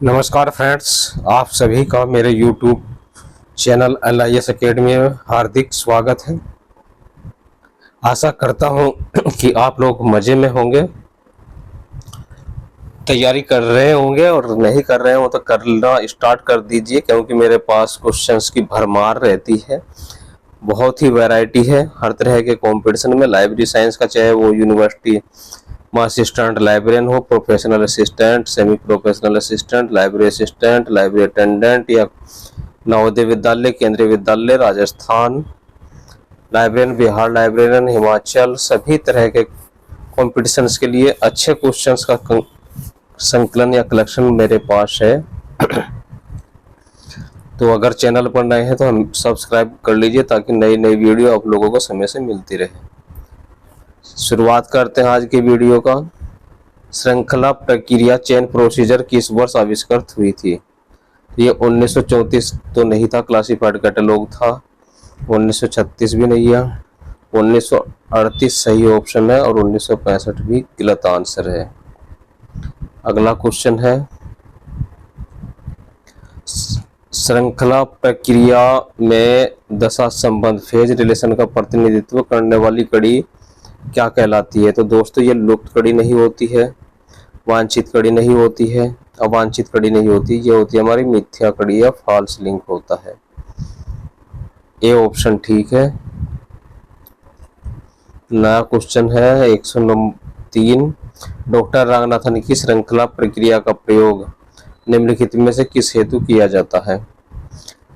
नमस्कार फ्रेंड्स, आप सभी का मेरे YouTube चैनल LIS एकेडमी में हार्दिक स्वागत है। आशा करता हूं कि आप लोग मज़े में होंगे, तैयारी कर रहे होंगे और नहीं कर रहे हो तो करना स्टार्ट कर दीजिए, क्योंकि मेरे पास क्वेश्चंस की भरमार रहती है। बहुत ही वैरायटी है हर तरह के कंपटीशन में। लाइब्रेरी साइंस का चाहे वो यूनिवर्सिटी में असिस्टेंट लाइब्रेरियन हो, professional assistant, semi professional assistant, library assistant, library attendant या नवोदय विद्यालय, केंद्रीय विद्यालय, राजस्थान लाइब्रेरियन, बिहार लाइब्रेरियन, हिमाचल, सभी तरह के कॉम्पिटिशन्स के लिए अच्छे क्वेश्चंस का संकलन या कलेक्शन मेरे पास है। तो अगर चैनल पर नए हैं तो हम सब्सक्राइब कर लीजिए ताकि नई नई वीडियो आप लोगों को समय से मिलती रहे। शुरुआत करते हैं आज की वीडियो का। श्रृंखला प्रक्रिया चेन प्रोसीजर किस वर्ष आविष्कृत हुई थी? ये 1934 तो नहीं था, क्लासिफाइड कैटलॉग था। 1936 भी नहीं है। 1938 सही ऑप्शन है और 1965 भी गलत आंसर है। अगला क्वेश्चन है, श्रृंखला प्रक्रिया में दशा संबंध फेज रिलेशन का प्रतिनिधित्व करने वाली कड़ी क्या कहलाती है? तो दोस्तों, ये लुप्त कड़ी नहीं होती है, वांछित कड़ी नहीं होती है, अवांछित कड़ी नहीं होती, ये होती है हमारी मिथ्या कड़ी या फॉल्स लिंक होता है। ए ऑप्शन ठीक है। नया क्वेश्चन है 103, डॉक्टर रंगनाथन की श्रृंखला प्रक्रिया का प्रयोग निम्नलिखित में से किस हेतु किया जाता है?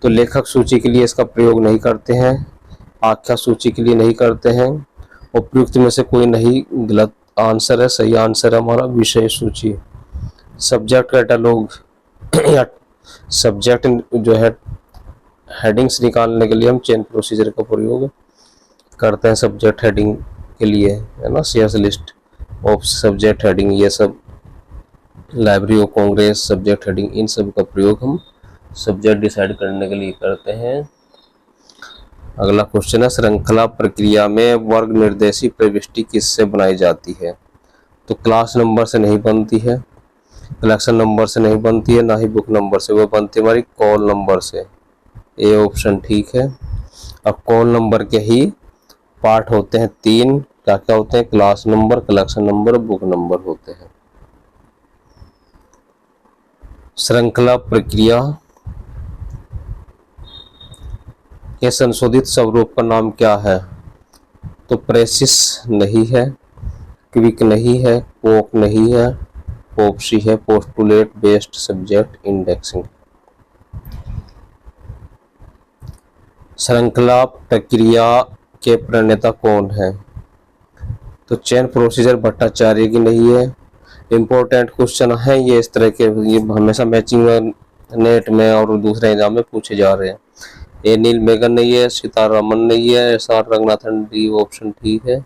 तो लेखक सूची के लिए इसका प्रयोग नहीं करते हैं, आख्या सूची के लिए नहीं करते हैं, उपयुक्त में से कोई नहीं गलत आंसर है। सही आंसर है हमारा विषय सूची। सब्जेक्ट कैटलॉग या सब्जेक्ट जो है हेडिंग्स निकालने के लिए हम चेन प्रोसीजर का प्रयोग करते हैं। सब्जेक्ट हेडिंग के लिए है ना, Sears list of subject heading, ये सब library of Congress subject heading, इन सब का प्रयोग हम सब्जेक्ट डिसाइड करने के लिए करते हैं। अगला क्वेश्चन है, श्रृंखला प्रक्रिया में वर्ग निर्देशी प्रविष्टि किससे बनाई जाती है? तो क्लास नंबर से नहीं बनती है, कलेक्शन नंबर से नहीं बनती है, ना ही बुक नंबर से, वो बनती है हमारी कॉल नंबर से। ए ऑप्शन ठीक है। अब कॉल नंबर के ही पार्ट होते हैं तीन, क्या क्या होते हैं? Class number, collection number, book number होते हैं। श्रृंखला प्रक्रिया के संशोधित स्वरूप का नाम क्या है? तो प्रेसिस नहीं है, क्विक नहीं है, पोक नहीं है, पोप्सी है, पोस्टुलेट बेस्ड सब्जेक्ट इंडेक्सिंग। श्रृंखला प्रक्रिया के प्रणेता कौन है? तो चेन प्रोसीजर भट्टाचार्य की नहीं है। इम्पोर्टेंट क्वेश्चन है ये, इस तरह के ये हमेशा मैचिंग नेट में और दूसरे एग्जाम में पूछे जा रहे हैं। ए नील मेगन नहीं है, सीतारामन नहीं है, S R Ranganathan, D option ठीक है।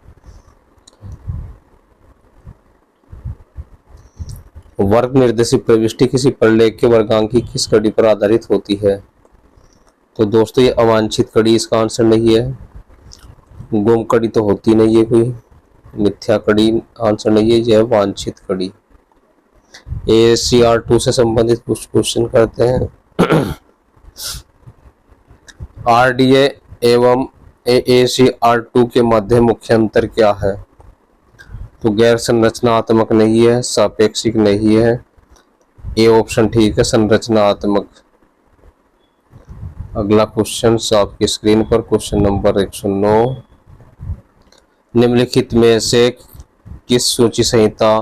वर्ग निर्देशी प्रविष्टि किसी प्रलेख के वर्गांक की किस कड़ी पर आधारित होती है? तो दोस्तों, ये अवांछित कड़ी इसका आंसर नहीं है। गुम कड़ी तो होती नहीं है कोई, मिथ्या कड़ी आंसर नहीं है, यह वांछित कड़ी। AACR2 से संबंधित कुछ क्वेश्चन करते हैं। RDA एवं AACR2 के मध्य मुख्य अंतर क्या है? तो गैर संरचनात्मक नहीं है, सापेक्षिक नहीं है, ए ऑप्शन ठीक है, संरचनात्मक। अगला क्वेश्चन आपकी स्क्रीन पर, क्वेश्चन नंबर 109, निम्नलिखित में से किस सूची संहिता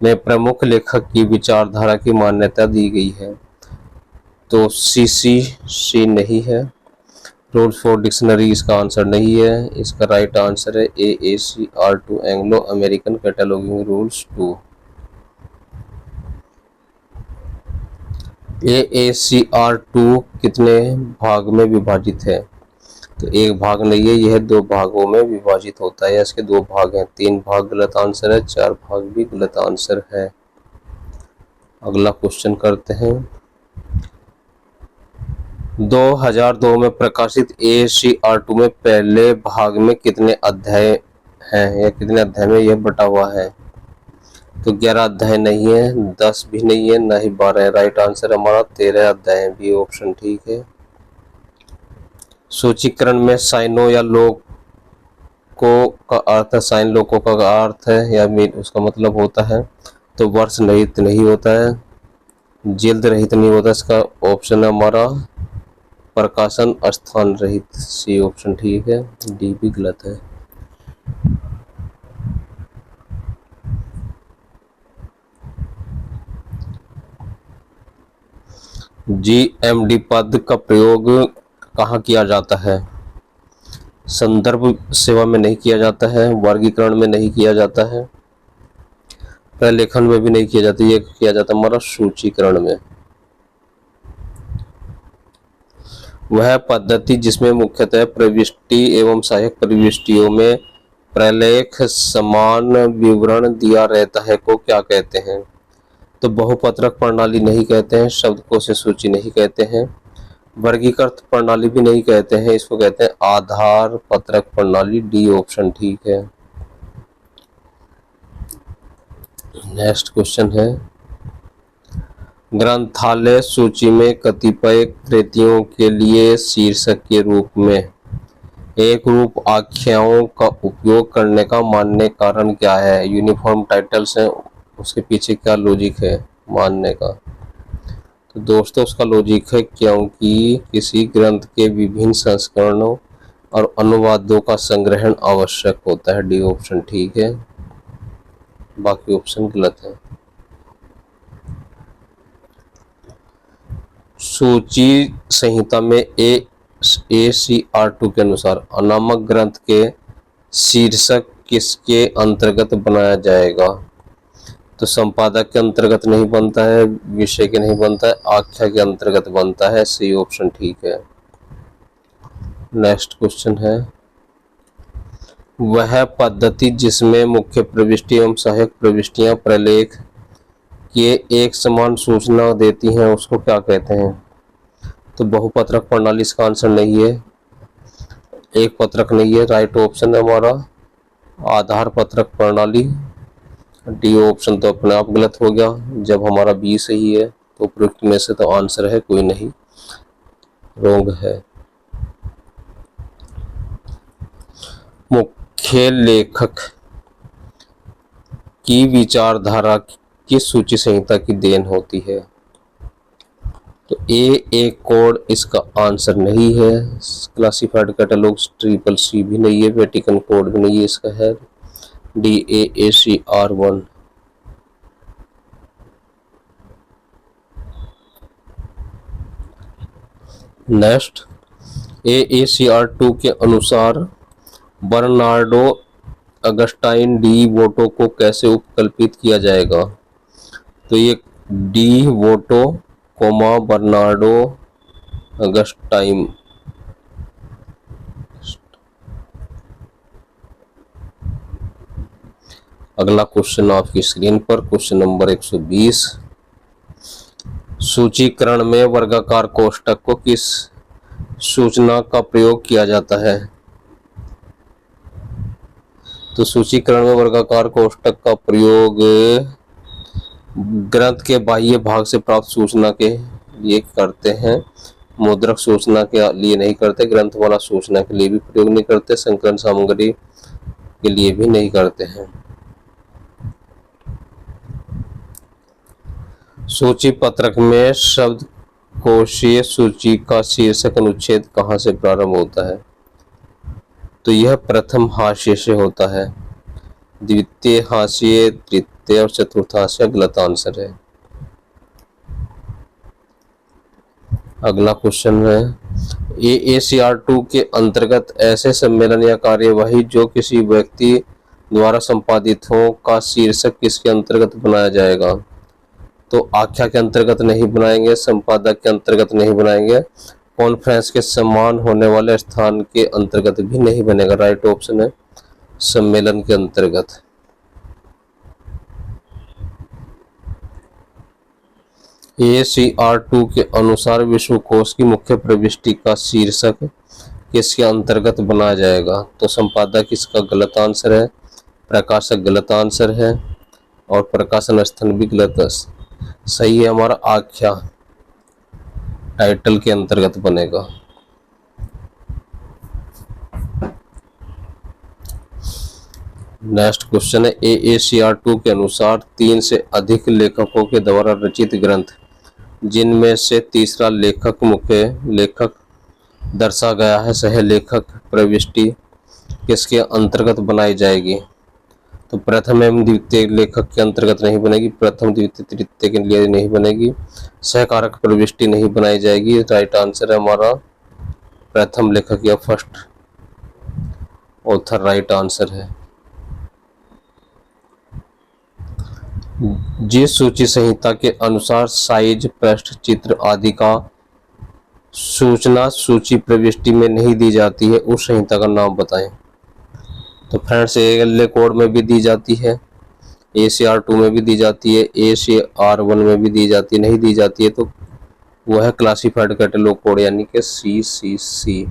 में प्रमुख लेखक की विचारधारा की मान्यता दी गई है? तो CCC नहीं है, रूल्स फॉर डिक्शनरी इसका आंसर नहीं है। इसका राइट आंसर है AACR2 Anglo American cataloguing rules 2। AACR2 कितने भाग में विभाजित है? तो एक भाग नहीं है, यह दो भागों में विभाजित होता है। इसके दो भाग हैं, तीन भाग गलत आंसर है, चार भाग भी गलत आंसर है। अगला क्वेश्चन करते हैं, 2002 में प्रकाशित AACR2 में पहले भाग में कितने अध्याय हैं या कितने अध्याय में यह बटा हुआ है? तो 11 अध्याय नहीं है, 10 भी नहीं है, ना ही 12 है। राइट आंसर हमारा 13 अध्याय है, बी ऑप्शन ठीक है। सूचीकरण में साइनों या लोको का अर्थ है, साइन लोको का अर्थ है या उसका मतलब होता है, तो वर्ष रहित नहीं होता है, जिल्द रहित नहीं होता। इसका ऑप्शन है हमारा प्रकाशन स्थान रहित, सी ऑप्शन ठीक है, डी भी गलत है। GMD पद का प्रयोग कहाँ किया जाता है? संदर्भ सेवा में नहीं किया जाता है, वर्गीकरण में नहीं किया जाता है, प्रलेखन में भी नहीं किया जाता, ये किया जाता है हमारा सूचीकरण में। वह पद्धति जिसमें मुख्यतः प्रविष्टि एवं सहायक प्रविष्टियों में प्रलेख समान विवरण दिया रहता है को क्या कहते हैं? तो बहुपत्रक प्रणाली नहीं कहते हैं, शब्दकोश सूची नहीं कहते हैं, वर्गीकृत प्रणाली भी नहीं कहते हैं, इसको कहते हैं आधार पत्रक प्रणाली, डी ऑप्शन ठीक है। नेक्स्ट क्वेश्चन है, ग्रंथालय सूची में कतिपय कृतियों के लिए शीर्षक के रूप में एक रूप आख्याओं का उपयोग करने का मान्य कारण क्या है? यूनिफॉर्म टाइटल्स हैं, उसके पीछे क्या लॉजिक है मानने का? तो दोस्तों उसका लॉजिक है क्योंकि किसी ग्रंथ के विभिन्न संस्करणों और अनुवादों का संग्रहण आवश्यक होता है, डी ऑप्शन ठीक है, बाकी ऑप्शन गलत है। सूची संहिता में ACR2 के अनुसार अनामक ग्रंथ के शीर्षक किसके अंतर्गत बनाया जाएगा? तो संपादक के अंतर्गत नहीं बनता है, विषय के नहीं बनता है, आख्या के अंतर्गत बनता है, सी ऑप्शन ठीक है। नेक्स्ट क्वेश्चन है, वह पद्धति जिसमें मुख्य प्रविष्टि एवं सहायक प्रविष्टियां प्रलेख के एक समान सूचना देती हैं उसको क्या कहते हैं? तो बहुपत्रक प्रणाली इसका आंसर नहीं है, एक पत्रक नहीं है, राइट ऑप्शन है हमारा आधार पत्रक प्रणाली, डी ऑप्शन तो अपने आप गलत हो गया जब हमारा बी सही है, तो उपयुक्त में से तो आंसर है कोई नहीं, रॉन्ग है। मुख्य लेखक की विचारधारा किस सूची संहिता की देन होती है? तो ए कोड इसका आंसर नहीं है, क्लासिफाइड कैटलॉग CCC भी नहीं है, वेटिकन कोड भी नहीं है, इसका है DAACR1। नेक्स्ट, AACR2 के अनुसार बर्नार्डो अगस्टाइन डी वोटो को कैसे उपकल्पित किया जाएगा? तो ये डी वोटो कोमा बर्नार्डो अगस्टाइन। अगला क्वेश्चन आपकी स्क्रीन पर, क्वेश्चन नंबर 120, सूचीकरण में वर्गाकार कोष्ठक को किस सूचना का प्रयोग किया जाता है? तो सूचीकरण में वर्गाकार कोष्ठक का प्रयोग ग्रंथ के बाह्य भाग से प्राप्त सूचना के लिए करते हैं, मुद्रक सूचना के लिए नहीं करते, ग्रंथ वाला सूचना के लिए भी प्रयोग नहीं करते, संकलन सामग्री के लिए भी नहीं करते हैं। सूची पत्रक में शब्द कोशीय सूची का शीर्षक अनुच्छेद कहाँ से प्रारंभ होता है? तो यह प्रथम हाशिए से होता है, द्वितीय हाशिए, तृतीय और चतुर्थ हाशिया गलत आंसर है। अगला क्वेश्चन है, AACR2 के अंतर्गत ऐसे सम्मेलन या कार्यवाही जो किसी व्यक्ति द्वारा संपादित हो का शीर्षक किसके अंतर्गत बनाया जाएगा? तो आख्या के अंतर्गत नहीं बनाएंगे, संपादक के अंतर्गत नहीं बनाएंगे, कॉन्फ्रेंस के समान होने वाले स्थान के अंतर्गत भी नहीं बनेगा, राइट ऑप्शन है सम्मेलन के अंतर्गत। AACR2 के अनुसार विश्वकोश की मुख्य प्रविष्टि का शीर्षक किसके अंतर्गत बनाया जाएगा? तो संपादक इसका गलत आंसर है, प्रकाशक गलत आंसर है, और प्रकाशन स्थान भी गलत है। सही है हमारा आख्या, टाइटल के अंतर्गत बनेगा। नेक्स्ट क्वेश्चन है AACR2 के अनुसार 3 से अधिक लेखकों के द्वारा रचित ग्रंथ जिनमें से तीसरा लेखक मुख्य लेखक दर्शा गया है, सह लेखक प्रविष्टि किसके अंतर्गत बनाई जाएगी? तो प्रथम एवं द्वितीय लेखक के अंतर्गत नहीं बनेगी, प्रथम द्वितीय तृतीय के लिए नहीं बनेगी, सहकारक प्रविष्टि नहीं बनाई जाएगी। राइट आंसर है हमारा प्रथम लेखक या फर्स्ट ऑथर राइट आंसर है। जिस सूची संहिता के अनुसार साइज, पृष्ठ, चित्र आदि का सूचना सूची प्रविष्टि में नहीं दी जाती है उस संहिता का नाम बताएं। तो फ्रेंड्स ALA कोड में भी दी जाती है, ACR2 में भी दी जाती है, ACR1 में भी दी जाती है। नहीं दी जाती है तो वह है क्लासिफाइड कैटलॉग कोड यानी कि CCC।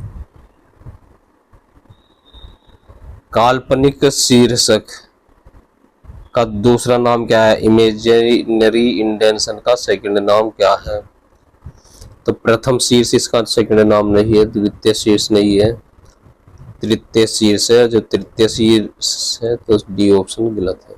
काल्पनिक शीर्षक का दूसरा नाम क्या है? इमेजिनरी इंडेंशन का सेकंड नाम क्या है? तो प्रथम शीर्ष इसका सेकंड नाम नहीं है, द्वितीय शीर्ष नहीं है, तृतीय शीर्ष है। जो तृतीय शीर्ष है तो डी ऑप्शन गलत है।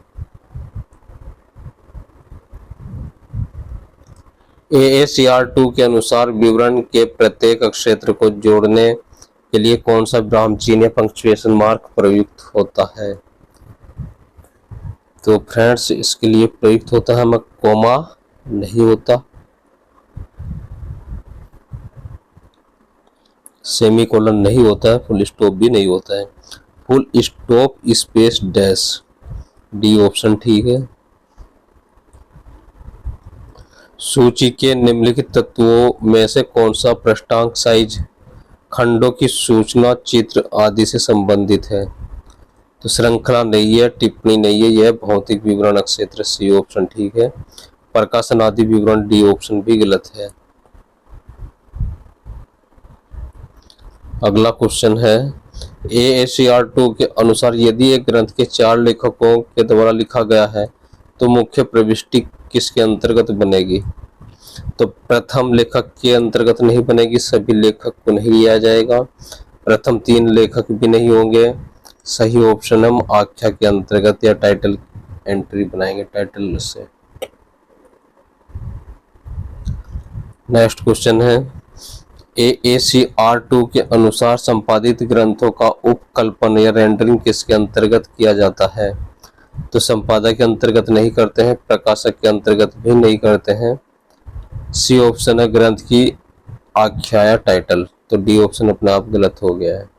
AACR2 के अनुसार विवरण के प्रत्येक क्षेत्र को जोड़ने के लिए कौन सा विराम चिन्ह या पंक्चुएशन मार्क प्रयुक्त होता है? तो फ्रेंड्स इसके लिए प्रयुक्त होता है कोमा नहीं होता, सेमीकोलन नहीं होता है, फुल स्टॉप भी नहीं होता है। Full stop space dash D option ठीक है। सूची के निम्नलिखित तत्वों में से कौन सा पृष्ठांक साइज, खंडों की सूचना, चित्र आदि से संबंधित है? तो श्रृंखला नहीं है, टिप्पणी नहीं है, यह भौतिक विवरण क्षेत्र सी ऑप्शन ठीक है। प्रकाशन आदि विवरण डी ऑप्शन भी गलत है। अगला क्वेश्चन है AACR2 के अनुसार यदि एक ग्रंथ के 4 लेखकों के द्वारा लिखा गया है तो मुख्य प्रविष्टि किसके अंतर्गत बनेगी? तो प्रथम लेखक के अंतर्गत नहीं बनेगी, सभी लेखक को नहीं लिया जाएगा, प्रथम 3 लेखक भी नहीं होंगे। सही ऑप्शन हम आख्या के अंतर्गत या टाइटल एंट्री बनाएंगे टाइटल से। नेक्स्ट क्वेश्चन है AACR2 के अनुसार संपादित ग्रंथों का उपकल्पन या रेंडरिंग किसके अंतर्गत किया जाता है? तो संपादक के अंतर्गत नहीं करते हैं, प्रकाशक के अंतर्गत भी नहीं करते हैं। सी ऑप्शन है ग्रंथ की आख्या या टाइटल, तो डी ऑप्शन अपने आप गलत हो गया है।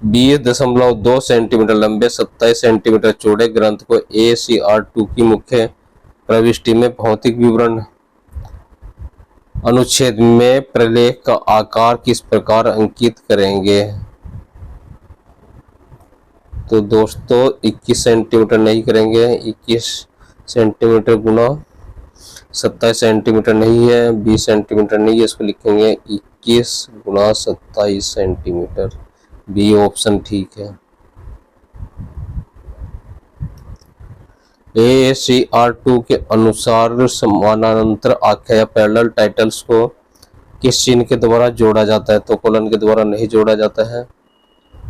(20.2 सेंटीमीटर लंबे 27 सेंटीमीटर चौड़े ग्रंथ को AACR2 की मुख्य प्रविष्टि में भौतिक विवरण अनुच्छेद में प्रलेख का आकार किस प्रकार अंकित करेंगे? तो दोस्तों 21 सेंटीमीटर नहीं करेंगे, 21 सेंटीमीटर गुना 27 सेंटीमीटर नहीं है, 20 सेंटीमीटर नहीं है, इसको लिखेंगे 21 गुना 27 सेंटीमीटर। बी ऑप्शन ठीक है। AACR2 के अनुसार समानांतर आख्या या पैरेलल टाइटल्स को किस चिन्ह के द्वारा जोड़ा जाता है? तो कोलन के द्वारा नहीं जोड़ा जाता है,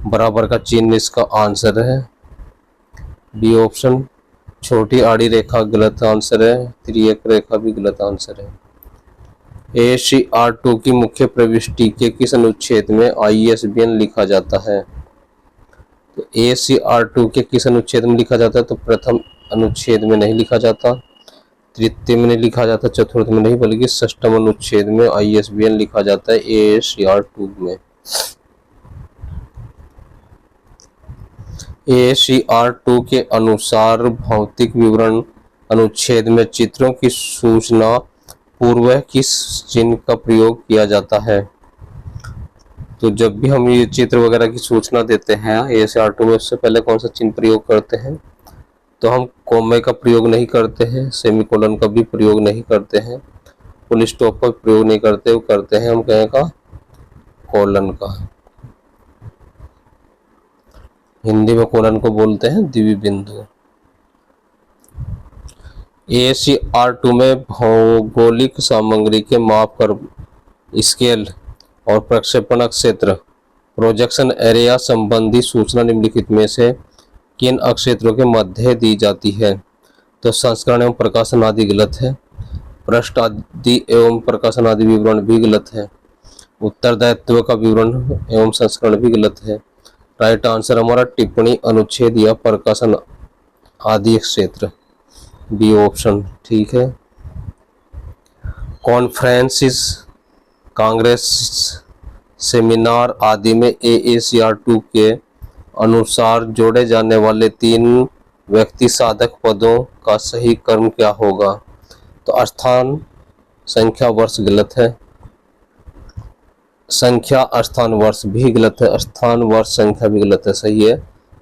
बराबर का चिन्ह इसका आंसर है। बी ऑप्शन छोटी आड़ी रेखा गलत आंसर है, तिर्यक रेखा भी गलत आंसर है। AACR2 की मुख्य प्रविष्टि के किस अनुच्छेद में ISBN लिखा जाता है? तो AACR2 के किस अनुच्छेद में लिखा जाता है? तो प्रथम अनुच्छेद में नहीं लिखा जाता, तृतीय में नहीं लिखा जाता, चतुर्थ में नहीं, बल्कि षष्ठम अनुच्छेद में ISBN लिखा जाता है AACR2 में। AACR2 के अनुसार भौतिक विवरण अनुच्छेद में चित्रों की सूचना पूर्व किस चिन्ह का प्रयोग किया जाता है? तो जब भी हम ये चित्र वगैरह की सूचना देते हैं AACR2 में, उससे पहले कौन सा चिन्ह प्रयोग करते हैं? तो हम कोमे का प्रयोग नहीं करते हैं, सेमीकोलन का भी प्रयोग नहीं करते हैं, फुल स्टॉप का प्रयोग नहीं करते, वो करते हैं हम कहें का कोलन का, हिंदी में कोलन को बोलते हैं द्वितीय बिंदु। AACR2 में भौगोलिक सामग्री के माप कर स्केल और प्रक्षेपण क्षेत्र प्रोजेक्शन एरिया संबंधी सूचना निम्नलिखित में से किन अक्षेत्रों के मध्य दी जाती है? तो संस्करण एवं प्रकाशन आदि गलत है, पृष्ठ आदि एवं प्रकाशन आदि विवरण भी गलत है, उत्तरदायित्व का विवरण एवं संस्करण भी गलत है। राइट आंसर हमारा टिप्पणी, अनुच्छेद या प्रकाशन आदि क्षेत्र, बी ऑप्शन ठीक है। कॉन्फ्रेंसिस, कांग्रेस, सेमिनार आदि में AACR2 के अनुसार जोड़े जाने वाले 3 व्यक्ति साधक पदों का सही क्रम क्या होगा? तो स्थान, संख्या, वर्ष गलत है। संख्या, स्थान, वर्ष भी गलत है। स्थान, वर्ष, संख्या भी गलत है। सही है,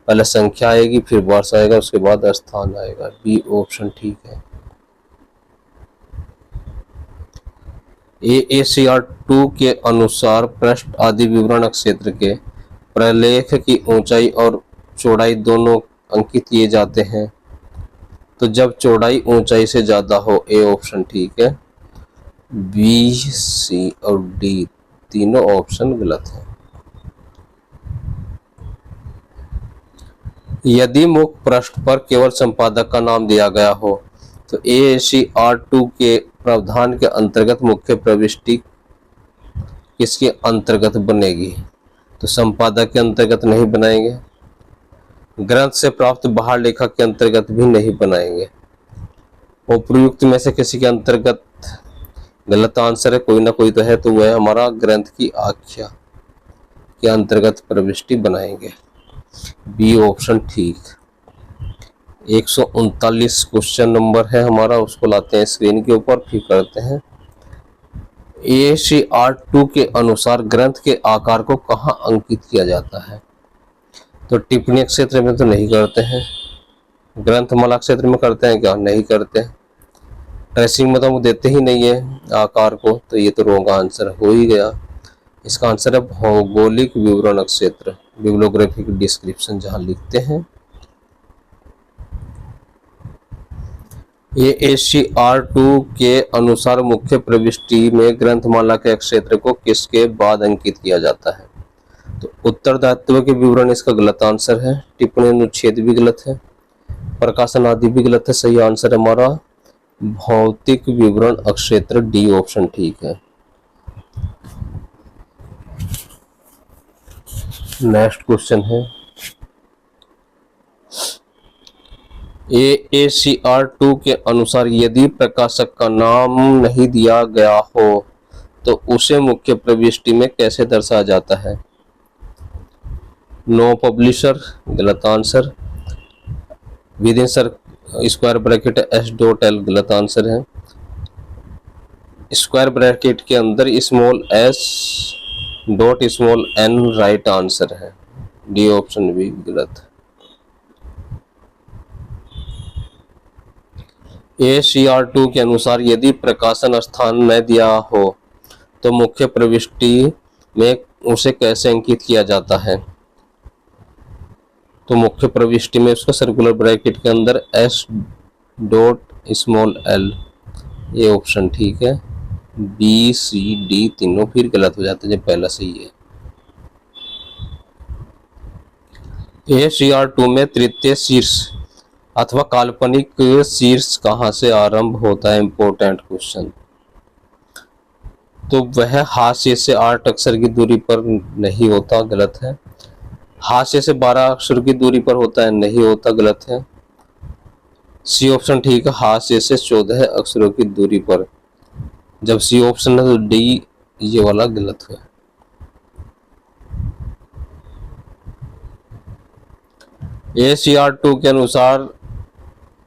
पहले संख्या आएगी, फिर वर्ष आएगा, उसके बाद स्थान आएगा। बी ऑप्शन ठीक है। AACR2 के अनुसार पृष्ठ आदि विवरण क्षेत्र के प्रलेख की ऊंचाई और चौड़ाई दोनों अंकित किए जाते हैं, तो जब चौड़ाई ऊंचाई से ज्यादा हो। ए ऑप्शन ठीक है। बी, सी और डी तीनों ऑप्शन गलत है। यदि मुख्य पृष्ठ पर केवल संपादक का नाम दिया गया हो तो AACR2 के प्रावधान के अंतर्गत मुख्य प्रविष्टि किसके अंतर्गत बनेगी? तो संपादक के अंतर्गत नहीं बनाएंगे, ग्रंथ से प्राप्त बाहर लेखक के अंतर्गत भी नहीं बनाएंगे। उपयुक्त में से किसी के अंतर्गत गलत आंसर है, कोई ना कोई तो है, तो वह हमारा ग्रंथ की आख्या के अंतर्गत प्रविष्टि बनाएंगे। बी ऑप्शन ठीक। 139 क्वेश्चन नंबर है हमारा, उसको लाते हैं स्क्रीन के ऊपर, फिर करते हैं। AACR2 के अनुसार ग्रंथ के आकार को कहाँ अंकित किया जाता है? तो टिप्पणी क्षेत्र में तो नहीं करते हैं, ग्रंथमाला क्षेत्र में करते हैं क्या? नहीं करते हैं। ट्रेसिंग में तो हम देते ही नहीं है आकार को, तो ये तो रॉन्ग आंसर हो ही गया। इसका आंसर है भौगोलिक विवरण क्षेत्र, बिब्लियोग्राफिक डिस्क्रिप्शन जहां लिखते हैं। AACR2 के अनुसार मुख्य प्रविष्टि में ग्रंथमाला के क्षेत्र को किसके बाद अंकित किया जाता है? तो उत्तरदायित्व के विवरण इसका गलत आंसर है। टिप्पणी, अनुच्छेद भी गलत है, प्रकाशन आदि भी गलत है। सही आंसर हमारा भौतिक विवरण क्षेत्र, डी ऑप्शन ठीक है। नेक्स्ट क्वेश्चन है AACR2 के अनुसार यदि प्रकाशक का नाम नहीं दिया गया हो तो उसे मुख्य प्रविष्टि में कैसे दर्शाया जाता है? नो पब्लिशर गलत answer, with in square bracket S.L गलत आंसर है, स्क्वायर ब्रैकेट के अंदर small s dot small n right answer है। डी ऑप्शन भी गलत। AACR2 के अनुसार यदि प्रकाशन स्थान न दिया हो तो मुख्य प्रविष्टि में उसे कैसे अंकित किया जाता है? तो मुख्य प्रविष्टि में उसका सर्कुलर ब्रैकेट के अंदर S.L, ये ऑप्शन ठीक है। बी, सी, डी तीनों फिर गलत हो जाते हैं जब पहला सही है। AACR2 में तृतीय शीर्ष अथवा काल्पनिक शीर्ष कहाँ से आरंभ होता है? Important question. तो वह हाशिए से 8 अक्षर की दूरी पर नहीं होता, गलत है। हाशिए से 12 अक्षर की दूरी पर होता है, नहीं होता, गलत है। सी ऑप्शन ठीक है, हाशिए से 14 अक्षरों की दूरी पर। जब सी ऑप्शन है तो डी ये वाला गलत है। AACR2 के अनुसार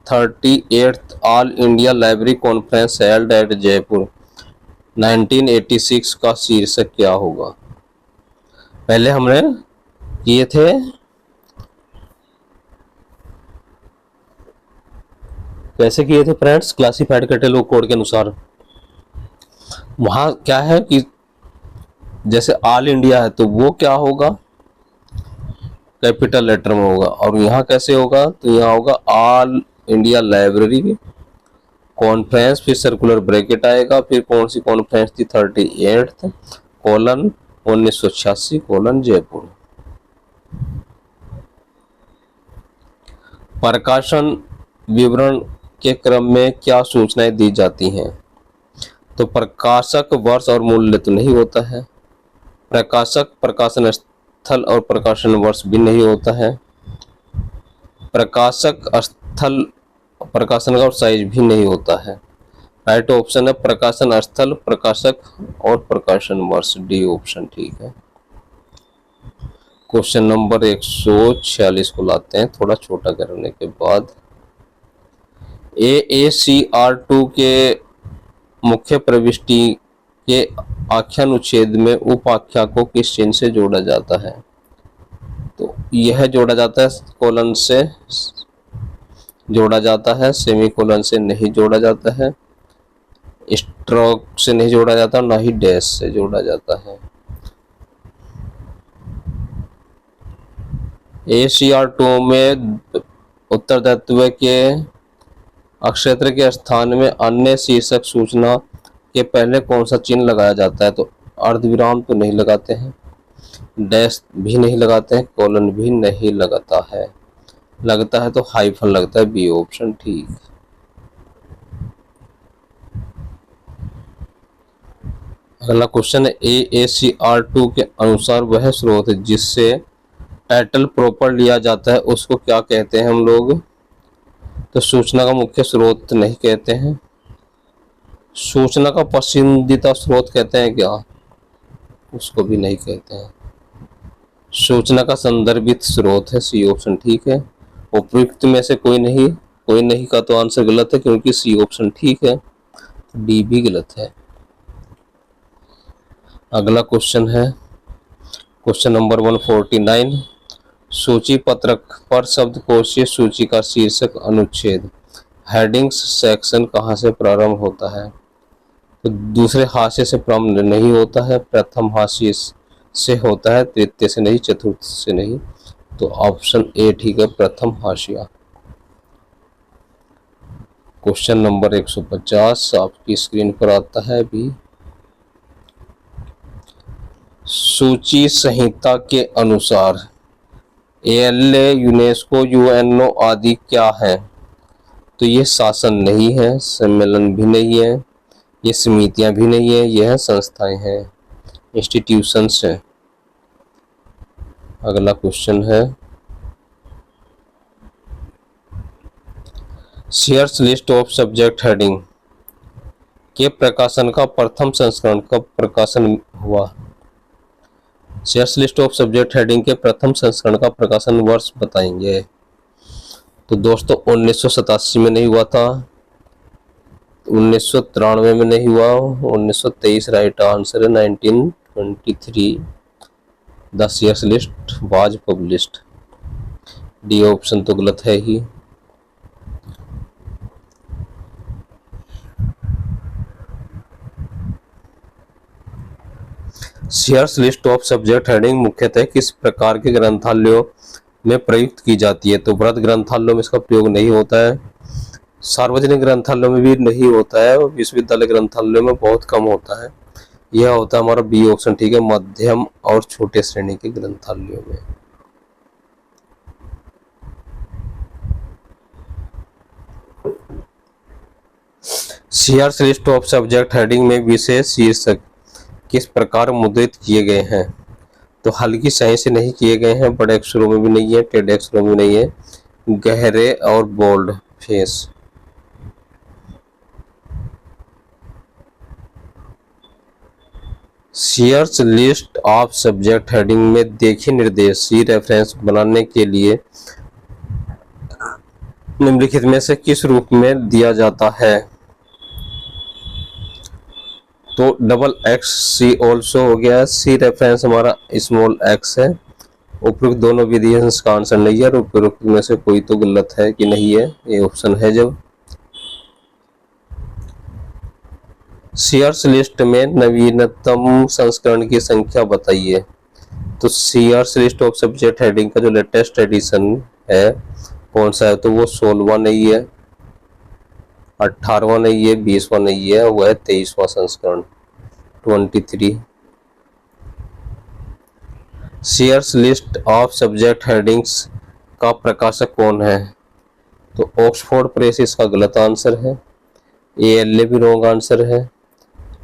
38th all India library conference held at Jaipur 1986 का शीर्षक क्या होगा? पहले हमने किए थे कैसे किए थे फ्रेंड्स? क्लासिफाइड कैटलॉग कोड के अनुसार। वहां क्या है कि जैसे ऑल इंडिया है तो वो क्या होगा, कैपिटल लेटर में होगा। और यहाँ कैसे होगा, तो यहाँ होगा ऑल इंडिया लाइब्रेरी कॉन्फ्रेंस, फिर सर्कुलर ब्रैकेट आएगा, फिर कौन सी कॉन्फ्रेंस थी, 38th कोलन 1986 कोलन जयपुर। प्रकाशन विवरण के क्रम में क्या सूचनाएं दी जाती हैं, तो प्रकाशक, वर्ष और मूल्य तो नहीं होता है, प्रकाशक, प्रकाशन स्थल और प्रकाशन वर्ष भी नहीं होता है, प्रकाशक स्थल, प्रकाशन का साइज भी नहीं होता है। राइट ऑप्शन है प्रकाशन स्थल, प्रकाशक और प्रकाशन वर्ष, डी ऑप्शन ठीक है। क्वेश्चन नंबर 146 को लाते हैं थोड़ा छोटा करने के बाद। AACR2 के मुख्य प्रविष्टि के आख्यानुच्छेद में उप आख्या को किस चिन्ह से जोड़ा जाता है, तो यह जोड़ा जाता है कोलन से जोड़ा जाता है, सेमीकोलन से नहीं जोड़ा जाता है, स्ट्रोक से नहीं जोड़ा जाता, ना ही डैश से जोड़ा जाता है। AACR2 में उत्तरदायित्व के अक्षेत्र के स्थान में अन्य शीर्षक सूचना के पहले कौन सा चिन्ह लगाया जाता है, तो अर्धविराम तो नहीं लगाते हैं, डैश भी नहीं लगाते हैं, कोलन भी नहीं लगता है तो हाइफन लगता है, बी ऑप्शन ठीक। अगला क्वेश्चन है AACR2 के अनुसार वह स्रोत जिससे टाइटल प्रॉपर लिया जाता है उसको क्या कहते हैं हम लोग, तो सूचना का मुख्य स्रोत नहीं कहते हैं, सूचना का पसंदीदा स्रोत कहते हैं क्या, उसको भी नहीं कहते हैं, सूचना का संदर्भित स्रोत है, सी ऑप्शन ठीक है। उपयुक्त में से कोई नहीं का तो आंसर गलत है क्योंकि सी ऑप्शन ठीक है, डी भी गलत है। अगला क्वेश्चन है क्वेश्चन नंबर 149, सूची पत्रक पर शब्दकोशीय सूची का शीर्षक अनुच्छेद हेडिंग्स सेक्शन कहाँ से प्रारंभ होता है, तो दूसरे हाशिए से प्रारंभ नहीं होता है, प्रथम हाशिए से होता है, तृतीय से नहीं, चतुर्थ से नहीं, तो ऑप्शन ए ठीक है, प्रथम हाशिया। क्वेश्चन नंबर 150 आपकी स्क्रीन पर आता है अभी। सूची संहिता के अनुसार ALA, यूनेस्को, UNO आदि क्या है, तो ये शासन नहीं है, सम्मेलन भी नहीं है, ये समितियां भी नहीं है, यह संस्थाएं हैं, इंस्टीट्यूशंस हैं। अगला क्वेश्चन है shares list of subject heading के प्रकाशन का प्रथम संस्करण कब प्रकाशन हुआ, shares list of subject heading के प्रथम संस्करण का प्रकाशन वर्ष बताएंगे, तो दोस्तों 1987 में नहीं हुआ था, 1993 में नहीं हुआ, 1923 राइट आंसर है, 1923 the Sears list was published, D option तो गलत है ही। Sears list of subject heading मुख्यतः किस प्रकार के ग्रंथालयों में प्रयुक्त की जाती है, तो वृहद ग्रंथालयों में इसका प्रयोग नहीं होता है, सार्वजनिक ग्रंथालयों में भी नहीं होता है, और विश्वविद्यालय ग्रंथालयों में बहुत कम होता है, यह होता है हमारा बी ऑप्शन ठीक है, मध्यम और छोटे श्रेणी के ग्रंथालयों में। Shares list of subject heading में विशेष शीर्षक किस प्रकार मुद्रित किए गए हैं, तो हल्की स्याही से नहीं किए गए हैं, बड़े अक्षरों में भी नहीं है, टेढ़े अक्षरों में नहीं है, गहरे और bold face. Shares list of subject heading में देखे निर्देश सी रेफरेंस बनाने के लिए निम्नलिखित में से किस रूप में दिया जाता है, तो डबल एक्स सी ऑल्सो हो गया, सी रेफरेंस हमारा स्मॉल एक्स है, उपयुक्त दोनों विधियां का आंसर नहीं है, और उपयुक्त में से कोई तो गलत है कि नहीं है, ये ऑप्शन है जब। शेयर्स लिस्ट में नवीनतम संस्करण की संख्या बताइए। तो shares list of subject heading का जो लेटेस्ट एडिशन है कौन सा है, तो वो 16वां नहीं है, 18वां नहीं है, 20वां नहीं है, वह है 23वां संस्करण 23। Shares list of subject headings का प्रकाशक कौन है, तो ऑक्सफोर्ड प्रेस इसका गलत आंसर है, ALA भी रॉन्ग आंसर है,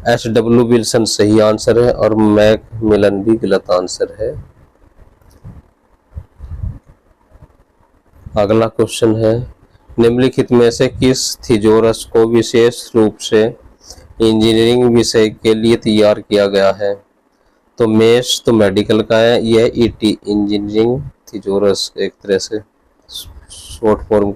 SW विल्सन सही आंसर है और मैकमिलन भी गलत आंसर है। अगला क्वेश्चन है, निम्नलिखित में से किस थिजोरस को विशेष रूप से इंजीनियरिंग विषय के लिए तैयार किया गया है, तो मेष तो मेडिकल का है, यह ET इंजीनियरिंग थिजोरस एक तरह से शॉर्ट फॉर्म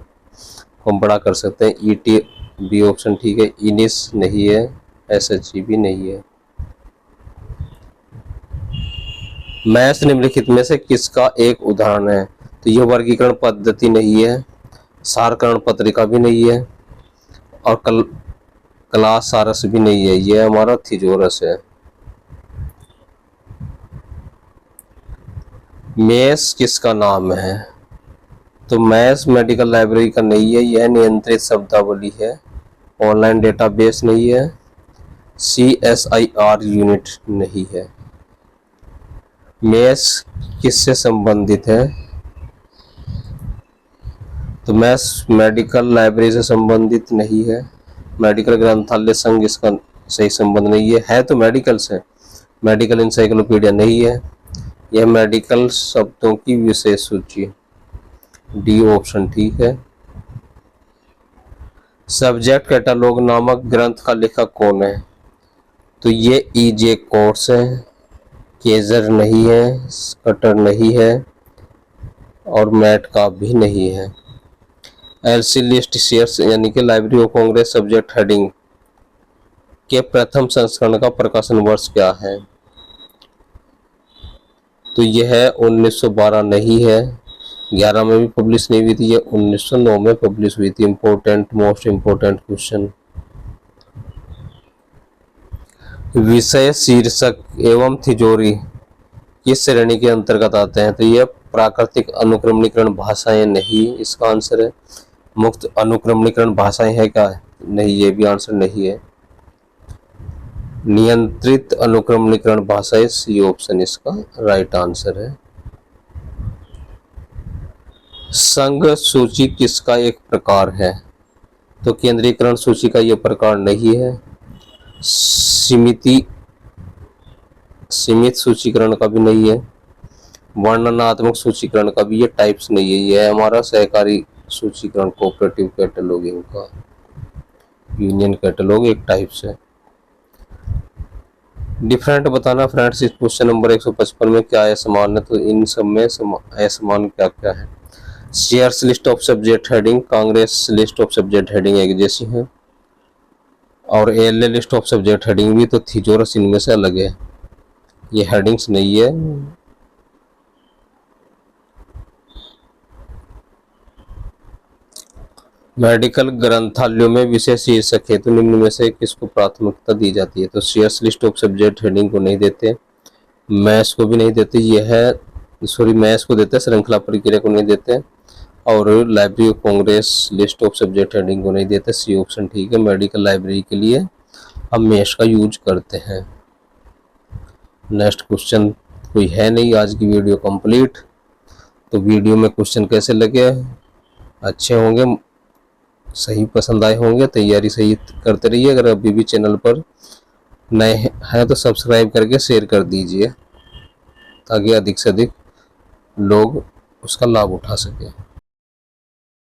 हम बड़ा कर सकते हैं। ET बी ऑप्शन ठीक है, इनिस नहीं है, SHE भी नहीं है। मैश निम्नलिखित में से किसका एक उदाहरण है, तो यह वर्गीकरण पद्धति नहीं है, सारकरण पत्रिका भी नहीं है और क्लास सारस भी नहीं है, यह हमारा थिजोरस है। मेष किसका नाम है, तो मैश मेडिकल लाइब्रेरी का नहीं है, यह नियंत्रित शब्दावली है, ऑनलाइन डेटाबेस नहीं है, CSIR यूनिट नहीं है। मैश किससे संबंधित है, तो मैश मेडिकल लाइब्रेरी से संबंधित नहीं है, मेडिकल ग्रंथालय संघ इसका सही संबंध नहीं है तो मेडिकल से, मेडिकल इंसाइक्लोपीडिया नहीं है, यह मेडिकल शब्दों की विशेष सूची, D ऑप्शन ठीक है। सब्जेक्ट कैटलॉग नामक ग्रंथ का लेखक कौन है, तो ये EJ कोर्स है, केजर नहीं है, स्कटर नहीं है और मैट का भी नहीं है। LC लिस्ट शेयर्स यानी कि library of Congress subject heading के प्रथम संस्करण का प्रकाशन वर्ष क्या है, तो यह 1912 नहीं है, 11 में भी पब्लिश नहीं हुई थी, ये 1909 में पब्लिश हुई थी। Important, most important question. विषय, शीर्षक एवं तिजोरी किस श्रेणी के अंतर्गत आते हैं, तो यह प्राकृतिक अनुक्रमणीकरण भाषाएं नहीं, इसका आंसर है। मुक्त अनुक्रमणीकरण भाषाएं है क्या, नहीं, ये भी आंसर नहीं है। नियंत्रित अनुक्रमणीकरण भाषाएं, C ऑप्शन इसका राइट आंसर है। संघ सूची किसका एक प्रकार है, तो केंद्रीकरण सूची का यह प्रकार नहीं है, सीमित सूचीकरण का भी नहीं है, वर्णनात्मक सूचीकरण का भी ये टाइप्स नहीं है, यह हमारा सहकारी सूचीकरण कोऑपरेटिव कैटलॉगिंग का यूनियन कैटलॉग एक टाइप्स है। डिफरेंट बताना फ्रेंड्स, इस क्वेश्चन नंबर 155 में क्या असमान है, तो इन सब में असमान क्या क्या है। Shares list of subject heading, Congress list of subject heading एक जैसी है और ALA list of subject heading भी, तो थिजोरस इनमें से अलग है, ये हेडिंग्स नहीं है। मेडिकल ग्रंथालयों में विशेष शीर्षक है, तो निम्न में से किसको प्राथमिकता दी जाती है, तो shares list of subject heading को नहीं देते, मैथ्स को भी नहीं देते, यह है मैथ्स को देते, श्रृंखला प्रक्रिया को नहीं देते और library of Congress list of subject heading को नहीं देते, C ऑप्शन ठीक है। मेडिकल लाइब्रेरी के लिए हम मैथ्स का यूज करते हैं। नेक्स्ट क्वेश्चन कोई है नहीं, आज की वीडियो कंप्लीट। तो वीडियो में क्वेश्चन कैसे लगे, अच्छे होंगे, सही पसंद आए होंगे, तैयारी सही करते रहिए। अगर अभी भी चैनल पर नए हैं तो सब्सक्राइब करके शेयर कर दीजिए ताकि अधिक से अधिक लोग उसका लाभ उठा सकें।